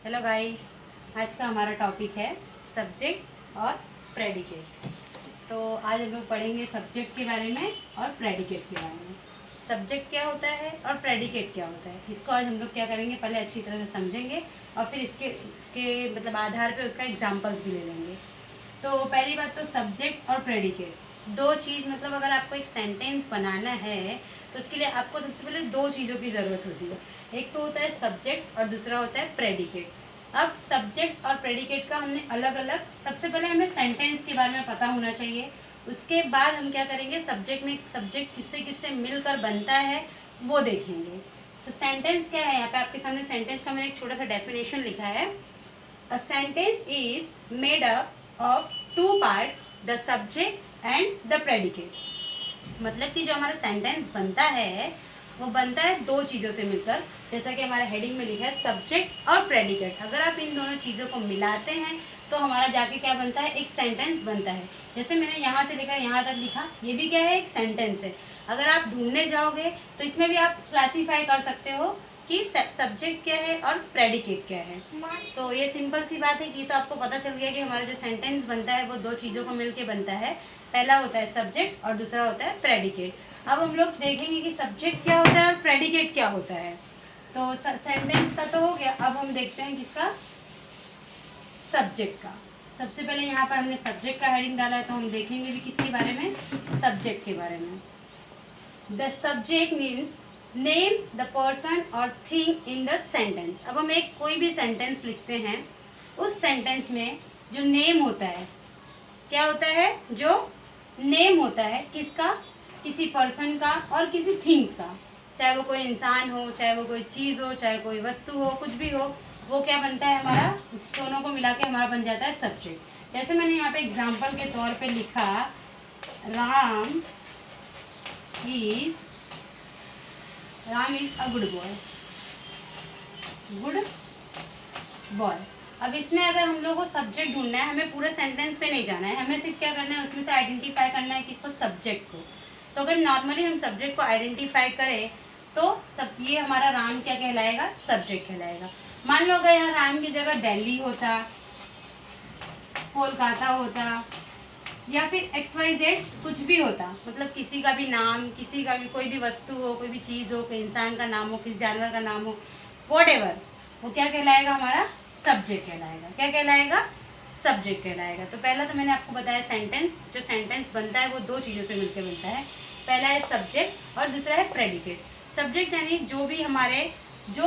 Hello guys, आज का हमारा टॉपिक है सब्जेक्ट और प्रेडिकेट। तो आज हम लोग पढ़ेंगे सब्जेक्ट के बारे में और प्रेडिकेट के बारे में। सब्जेक्ट क्या होता है और प्रेडिकेट क्या होता है, इसको आज हम लोग क्या करेंगे, पहले अच्छी तरह से समझेंगे और फिर इसके मतलब आधार पे उसका एग्जाम्पल्स भी ले लेंगे। तो पहली बात तो सब्जेक्ट और प्रेडिकेट दो चीज़, मतलब अगर आपको एक सेंटेंस बनाना है तो उसके लिए आपको सबसे पहले दो चीज़ों की ज़रूरत होती है। एक तो होता है सब्जेक्ट और दूसरा होता है प्रेडिकेट। अब सब्जेक्ट और प्रेडिकेट का हमने अलग अलग, सबसे पहले हमें सेंटेंस के बारे में पता होना चाहिए। उसके बाद हम क्या करेंगे, सब्जेक्ट किससे किससे मिलकर बनता है वो देखेंगे। तो सेंटेंस क्या है, यहाँ पे आपके सामने सेंटेंस का मैंने एक छोटा सा डेफिनेशन लिखा है। A sentence is made up of two parts, the subject and the predicate. मतलब कि जो हमारा सेंटेंस बनता है वो बनता है दो चीज़ों से मिलकर, जैसा कि हमारे हेडिंग में लिखा है सब्जेक्ट और प्रेडिकेट। अगर आप इन दोनों चीज़ों को मिलाते हैं तो हमारा जाके क्या बनता है, एक सेंटेंस बनता है। जैसे मैंने यहाँ से लेकर यहाँ तक लिखा, ये भी क्या है, एक सेंटेंस है। अगर आप ढूंढने जाओगे तो इसमें भी आप क्लासीफाई कर सकते हो कि सब्जेक्ट क्या है और प्रेडिकेट क्या है। तो ये सिंपल सी बात है कि तो आपको पता चल गया कि हमारा जो सेंटेंस बनता है वो दो चीज़ों को मिलके बनता है। पहला होता है सब्जेक्ट और दूसरा होता है प्रेडिकेट। अब हम लोग देखेंगे कि सब्जेक्ट क्या होता है और प्रेडिकेट क्या होता है। तो सेंटेंस का तो हो गया, अब हम देखते हैं किसका, सब्जेक्ट का। सबसे पहले यहाँ पर हमने सब्जेक्ट का हेडिंग डाला है, तो हम देखेंगे भी किसके बारे में, सब्जेक्ट के बारे में। The subject means names the person और थिंग इन द सेंटेंस। अब हम एक कोई भी सेंटेंस लिखते हैं, उस सेंटेंस में जो नेम होता है, क्या होता है, जो नेम होता है किसका, किसी पर्सन का और किसी थिंग्स का। चाहे वो कोई इंसान हो, चाहे वो कोई चीज़ हो, चाहे कोई वस्तु हो, कुछ भी हो, वो क्या बनता है हमारा, उस दोनों को मिला के हमारा बन जाता है सब्जेक्ट। जैसे मैंने यहाँ पे एग्जाम्पल के तौर पे लिखा, Ram is a good boy. अब इसमें अगर हम लोग को सब्जेक्ट ढूंढना है, हमें पूरे सेंटेंस पे नहीं जाना है, हमें सिर्फ क्या करना है, उसमें से आइडेंटिफाई करना है किसको, सब्जेक्ट को। तो अगर नॉर्मली हम सब्जेक्ट को आइडेंटिफाई करें तो ये हमारा राम क्या कहलाएगा, सब्जेक्ट कहलाएगा। मान लो अगर यहाँ राम की जगह दिल्ली होता, कोलकाता होता, या फिर XYZ कुछ भी होता, मतलब किसी का भी नाम, किसी का भी, कोई भी वस्तु हो, कोई भी चीज़ हो, कोई इंसान का नाम हो, किसी जानवर का नाम हो, व्हाटएवर, वो क्या कहलाएगा, हमारा सब्जेक्ट कहलाएगा। क्या कहलाएगा, सब्जेक्ट कहलाएगा। तो पहला तो मैंने आपको बताया सेंटेंस, जो सेंटेंस बनता है वो दो चीज़ों से मिलकर बनता है। पहला है सब्जेक्ट और दूसरा है प्रेडिकेट। सब्जेक्ट यानी जो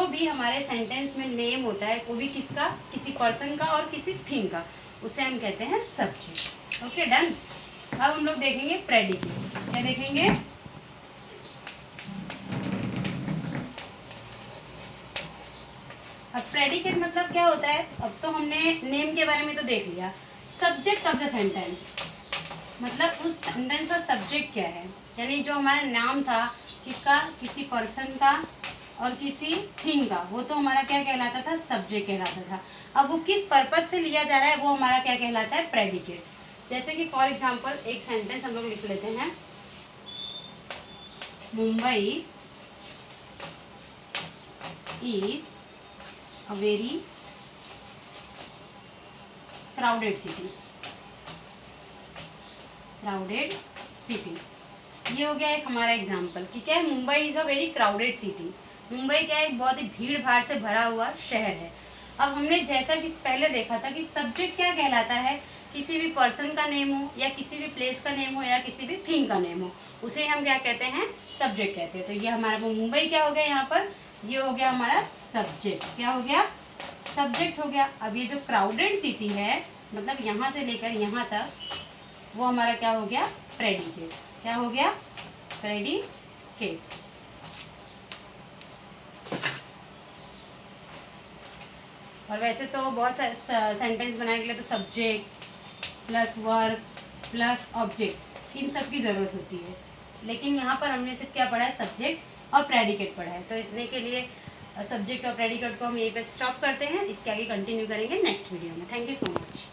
भी हमारे सेंटेंस में नेम होता है, वो भी किसका, किसी पर्सन का और किसी थिंग का, उसे हम कहते हैं सब्जेक्ट। Okay, done. अब हम लोग देखेंगे प्रेडिकेट। क्या देखेंगे, अब प्रेडिकेट मतलब क्या होता है। अब तो हमने नेम के बारे में तो देख लिया, सब्जेक्ट ऑफ द सेंटेंस मतलब उस सेंटेंस का सब्जेक्ट क्या है, यानी जो हमारा नाम था किसका, किसी पर्सन का और किसी थिंग का, वो तो हमारा क्या कहलाता था, सब्जेक्ट कहलाता था। अब वो किस पर्पज से लिया जा रहा है वो हमारा क्या कहलाता है, प्रेडिकेट। जैसे कि फॉर एग्जांपल एक सेंटेंस हम लोग लिख लेते हैं, Mumbai is a very crowded city. ये हो गया एक हमारा एग्जाम्पल कि क्या है, Mumbai is a very crowded city. Mumbai क्या है, एक बहुत ही भीड़ भाड़ से भरा हुआ शहर है। अब हमने जैसा कि पहले देखा था कि सब्जेक्ट क्या कहलाता है, किसी भी पर्सन का नेम हो या किसी भी प्लेस का नेम हो या किसी भी थिंग का नेम हो, उसे हम क्या कहते हैं, सब्जेक्ट कहते हैं। तो ये हमारा वो मुंबई क्या हो गया, यहाँ पर ये हो गया हमारा सब्जेक्ट। क्या हो गया, सब्जेक्ट हो गया। अब ये जो क्राउडेड सिटी है, मतलब यहाँ से लेकर यहाँ तक, वो हमारा क्या हो गया, प्रेडिकेट। क्या हो गया, प्रेडिकेट। और वैसे तो बहुत सारे सेंटेंस बनाने के लिए तो subject plus verb plus object, इन सब की ज़रूरत होती है, लेकिन यहाँ पर हमने सिर्फ क्या पढ़ा है, सब्जेक्ट और प्रेडिकेट पढ़ा है। तो इतने के लिए सब्जेक्ट और प्रेडिकेट को हम यहीं पे स्टॉप करते हैं, इसके आगे कंटिन्यू करेंगे नेक्स्ट वीडियो में। Thank you so much.